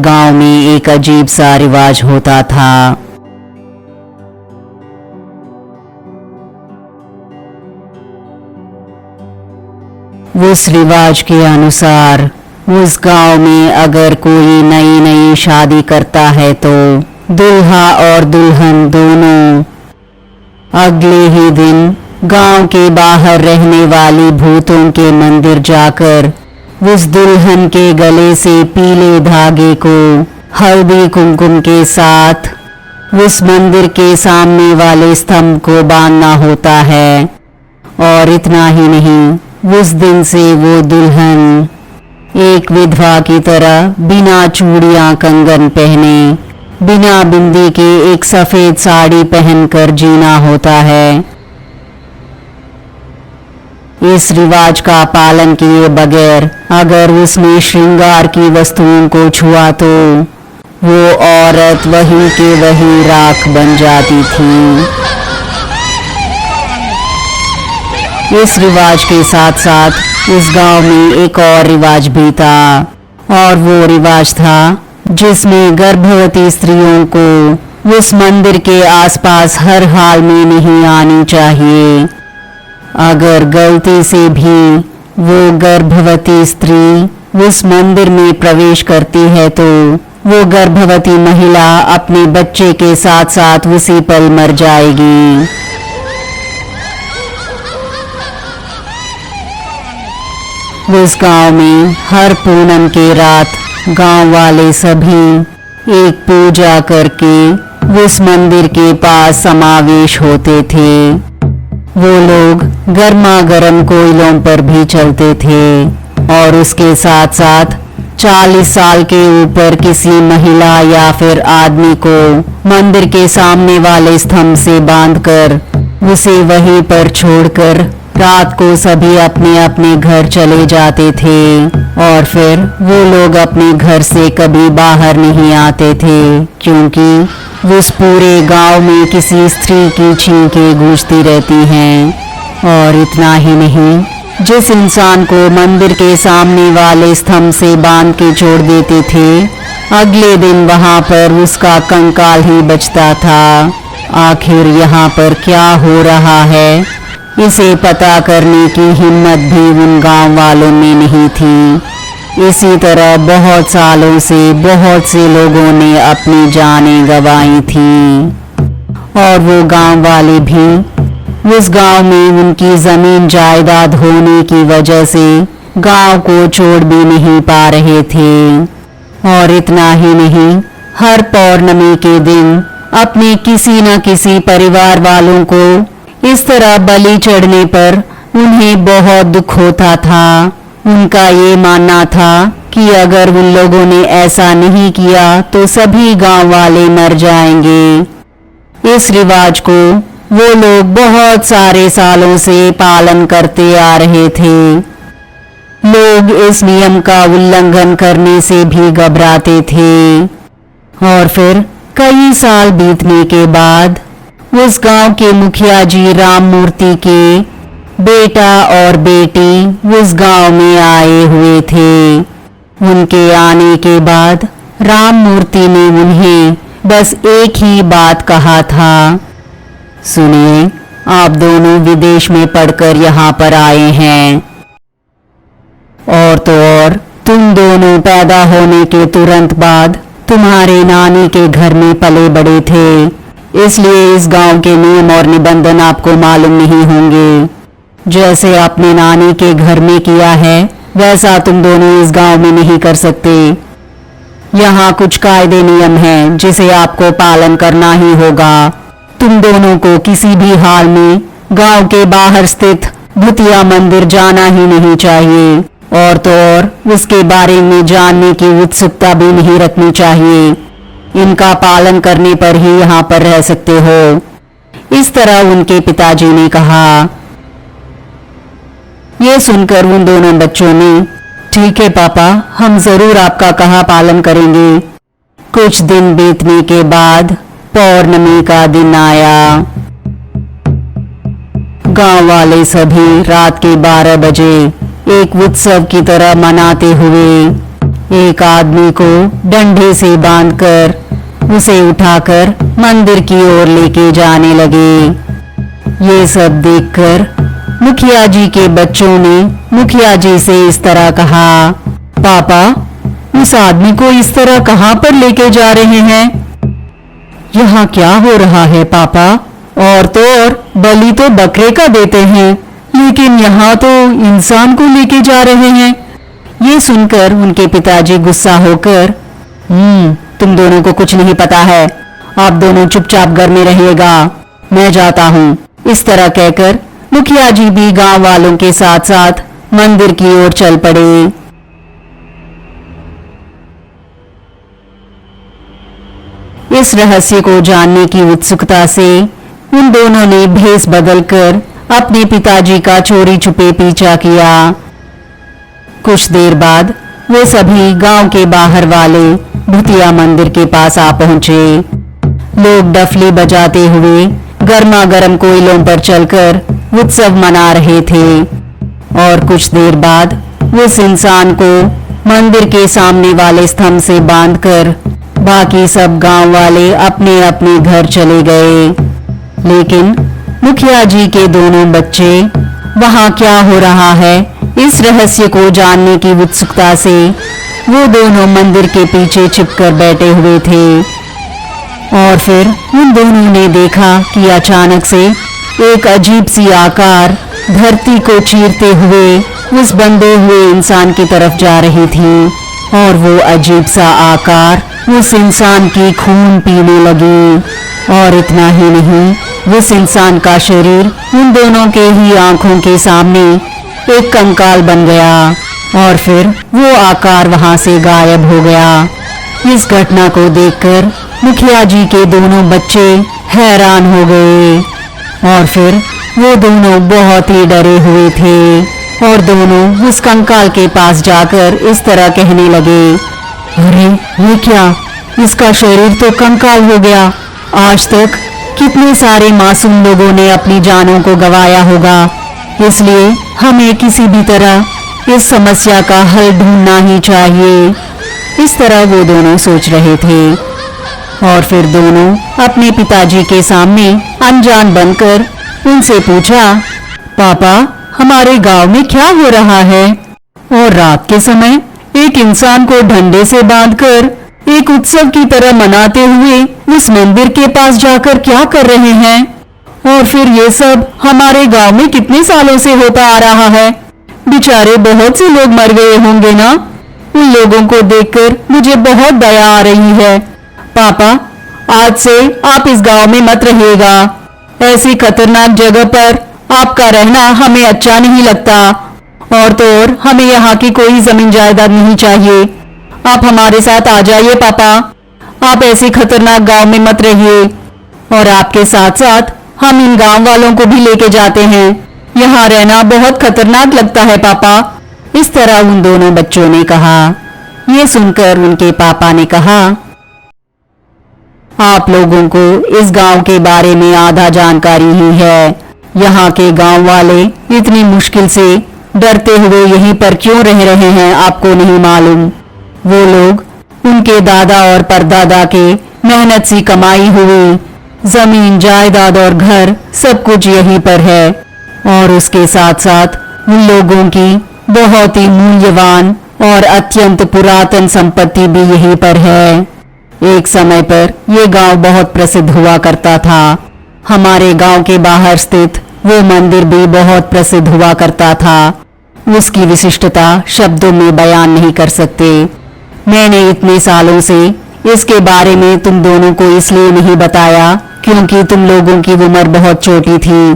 गांव में एक अजीब सा रिवाज होता था। उस रिवाज के अनुसार उस गांव में अगर कोई नई शादी करता है तो दूल्हा और दुल्हन दोनों अगले ही दिन गांव के बाहर रहने वाली भूतों के मंदिर जाकर उस दुल्हन के गले से पीले धागे को हल्दी कुमकुम के साथ उस मंदिर के सामने वाले स्तंभ को बांधना होता है। और इतना ही नहीं, उस दिन से वो दुल्हन एक विधवा की तरह बिना चूड़ियां कंगन पहने, बिना बिंदी के एक सफेद साड़ी पहनकर जीना होता है। इस रिवाज का पालन किए बगैर अगर उसने श्रृंगार की वस्तुओं को छुआ तो वो औरत वहीं के वहीं राख बन जाती थी। इस रिवाज के साथ साथ उस गांव में एक और रिवाज भी था, और वो रिवाज था जिसमें गर्भवती स्त्रियों को उस मंदिर के आसपास हर हाल में नहीं आनी चाहिए। अगर गलती से भी वो गर्भवती स्त्री उस मंदिर में प्रवेश करती है तो वो गर्भवती महिला अपने बच्चे के साथ साथ उसी पल मर जाएगी। उस गांव में हर पूनम के रात गांव वाले सभी एक पूजा करके उस मंदिर के पास समावेश होते थे। वो लोग गर्मा गर्म कोयलों पर भी चलते थे और उसके साथ साथ 40 साल के ऊपर किसी महिला या फिर आदमी को मंदिर के सामने वाले स्तंभ से बांधकर उसे वहीं पर छोड़कर रात को सभी अपने अपने घर चले जाते थे और फिर वो लोग अपने घर से कभी बाहर नहीं आते थे, क्योंकि उस पूरे गांव में किसी स्त्री की छींकें गूंजती रहती हैं। और इतना ही नहीं, जिस इंसान को मंदिर के सामने वाले स्तंभ से बांध के छोड़ देते थे, अगले दिन वहां पर उसका कंकाल ही बचता था। आखिर यहाँ पर क्या हो रहा है, इसे पता करने की हिम्मत भी उन गांव वालों में नहीं थी। इसी तरह बहुत सालों से बहुत से लोगों ने अपनी जानें गंवाई थी और वो गांव वाले भी उस गांव में उनकी जमीन जायदाद होने की वजह से गांव को छोड़ भी नहीं पा रहे थे। और इतना ही नहीं, हर पौर्णमी के दिन अपने किसी न किसी परिवार वालों को इस तरह बलि चढ़ने पर उन्हें बहुत दुख होता था। उनका ये मानना था कि अगर उन लोगों ने ऐसा नहीं किया तो सभी गांव वाले मर जाएंगे। इस रिवाज को वो लोग बहुत सारे सालों से पालन करते आ रहे थे। लोग इस नियम का उल्लंघन करने से भी घबराते थे। और फिर कई साल बीतने के बाद उस गांव के मुखिया जी राम मूर्ति के बेटा और बेटी उस गांव में आए हुए थे। उनके आने के बाद राम मूर्ति ने उन्हें बस एक ही बात कहा था, सुनिए, आप दोनों विदेश में पढ़कर यहाँ पर आए हैं, और तो और तुम दोनों पैदा होने के तुरंत बाद तुम्हारे नानी के घर में पले बड़े थे, इसलिए इस गांव के नियम और निबंधन आपको मालूम नहीं होंगे। जैसे आपने नानी के घर में किया है वैसा तुम दोनों इस गांव में नहीं कर सकते। यहाँ कुछ कायदे नियम हैं जिसे आपको पालन करना ही होगा। तुम दोनों को किसी भी हाल में गांव के बाहर स्थित भूतिया मंदिर जाना ही नहीं चाहिए, और तो और उसके बारे में जानने की उत्सुकता भी नहीं रखनी चाहिए। इनका पालन करने पर ही यहाँ पर रह सकते हो। इस तरह उनके पिताजी ने कहा। ये सुनकर उन दोनों बच्चों ने, ठीक है पापा, हम जरूर आपका कहा पालन करेंगे। कुछ दिन बीतने के बाद पौर्णमी का दिन आया। गांव वाले सभी रात के 12 बजे एक उत्सव की तरह मनाते हुए एक आदमी को डंडे से बांधकर उसे उठाकर मंदिर की ओर लेके जाने लगे। ये सब देखकर मुखिया जी के बच्चों ने मुखिया जी से इस तरह कहा, पापा, उस आदमी को इस तरह कहां पर लेके जा रहे हैं? यहाँ क्या हो रहा है पापा? और तो और बलि तो बकरे का देते हैं, लेकिन यहाँ तो इंसान को लेके जा रहे हैं। ये सुनकर उनके पिताजी गुस्सा होकर, तुम दोनों को कुछ नहीं पता है, आप दोनों चुपचाप घर में रहिएगा, मैं जाता हूँ। इस तरह कहकर मुखिया जी भी गांव वालों के साथ साथ मंदिर की ओर चल पड़े। इस रहस्य को जानने की उत्सुकता से उन दोनों ने भेष बदलकर अपने पिताजी का चोरी छुपे पीछा किया। कुछ देर बाद वे सभी गांव के बाहर वाले भूतिया मंदिर के पास आ पहुंचे। लोग डफली बजाते हुए गर्मा गर्म कोयलों पर चलकर उत्सव मना रहे थे और कुछ देर बाद उस इंसान को मंदिर के सामने वाले स्तंभ से बांधकर बाकी सब गांव वाले अपने अपने घर चले गए। लेकिन मुखिया जी के दोनों बच्चे वहां क्या हो रहा है इस रहस्य को जानने की उत्सुकता से वो दोनों मंदिर के पीछे छिपकर बैठे हुए थे। और फिर उन दोनों ने देखा कि अचानक से एक अजीब सी आकार धरती को चीरते हुए उस बंधे हुए इंसान की तरफ जा रही थी और वो अजीब सा आकार उस इंसान की खून पीने लगी। और इतना ही नहीं, उस इंसान का शरीर उन दोनों के ही आंखों के सामने एक कंकाल बन गया और फिर वो आकार वहां से गायब हो गया। इस घटना को देखकर मुखिया जी के दोनों बच्चे हैरान हो गए और फिर वो दोनों बहुत ही डरे हुए थे और दोनों उस कंकाल के पास जाकर इस तरह कहने लगे, अरे ये क्या, इसका शरीर तो कंकाल हो गया। आज तक कितने सारे मासूम लोगों ने अपनी जानों को गंवाया होगा, इसलिए हमें किसी भी तरह इस समस्या का हल ढूंढना ही चाहिए। इस तरह वो दोनों सोच रहे थे और फिर दोनों अपने पिताजी के सामने अनजान बनकर उनसे पूछा, पापा, हमारे गांव में क्या हो रहा है और रात के समय एक इंसान को डंडे से बांधकर एक उत्सव की तरह मनाते हुए उस मंदिर के पास जाकर क्या कर रहे हैं? और फिर ये सब हमारे गांव में कितने सालों से होता आ रहा है। बेचारे बहुत से लोग मर गए होंगे ना। उन लोगों को देखकर मुझे बहुत दया आ रही है। पापा, आज से आप इस गांव में मत रहिएगा। ऐसी खतरनाक जगह पर आपका रहना हमें अच्छा नहीं लगता और तो और हमें यहाँ की कोई जमीन जायदाद नहीं चाहिए। आप हमारे साथ आ जाइए पापा, आप ऐसे खतरनाक गांव में मत रहिए और आपके साथ साथ हम इन गांव वालों को भी लेके जाते हैं। यहाँ रहना बहुत खतरनाक लगता है पापा। इस तरह उन दोनों बच्चों ने कहा। ये सुनकर उनके पापा ने कहा, आप लोगों को इस गांव के बारे में आधा जानकारी ही है। यहाँ के गांव वाले इतनी मुश्किल से डरते हुए यहीं पर क्यों रह रहे हैं आपको नहीं मालूम। वो लोग उनके दादा और परदादा के मेहनत से कमाई हुई जमीन जायदाद और घर सब कुछ यहीं पर है और उसके साथ साथ उन लोगों की बहुत ही मूल्यवान और अत्यंत पुरातन संपत्ति भी यहीं पर है। एक समय पर ये गांव बहुत प्रसिद्ध हुआ करता था। हमारे गांव के बाहर स्थित वो मंदिर भी बहुत प्रसिद्ध हुआ करता था। उसकी विशिष्टता शब्दों में बयान नहीं कर सकते। मैंने इतने सालों से इसके बारे में तुम दोनों को इसलिए नहीं बताया क्योंकि तुम लोगों की उम्र बहुत छोटी थी,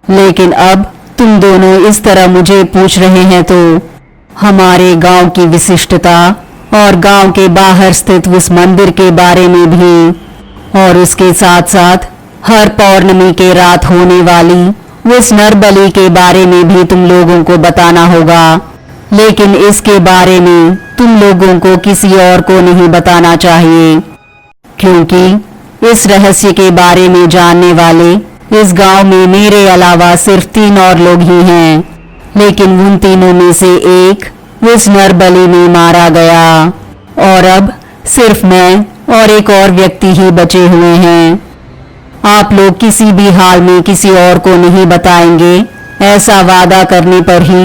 लेकिन अब तुम दोनों इस तरह मुझे पूछ रहे हैं तो हमारे गांव की विशिष्टता और गांव के बाहर स्थित उस मंदिर के बारे में भी और उसके साथ साथ हर पौर्णमी के रात होने वाली उस नरबलि के बारे में भी तुम लोगों को बताना होगा। लेकिन इसके बारे में तुम लोगों को किसी और को नहीं बताना चाहिए क्योंकि इस रहस्य के बारे में जानने वाले इस गांव में मेरे अलावा सिर्फ 3 और लोग ही हैं, लेकिन उन तीनों में से एक उस नरबलि में मारा गया। और अब सिर्फ मैं और एक और व्यक्ति ही बचे हुए हैं। आप लोग किसी भी हाल में किसी और को नहीं बताएंगे, ऐसा वादा करने पर ही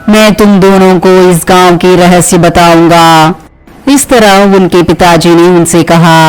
मैं तुम दोनों को इस गांव की रहस्य बताऊंगा। इस तरह उनके पिताजी ने उनसे कहा।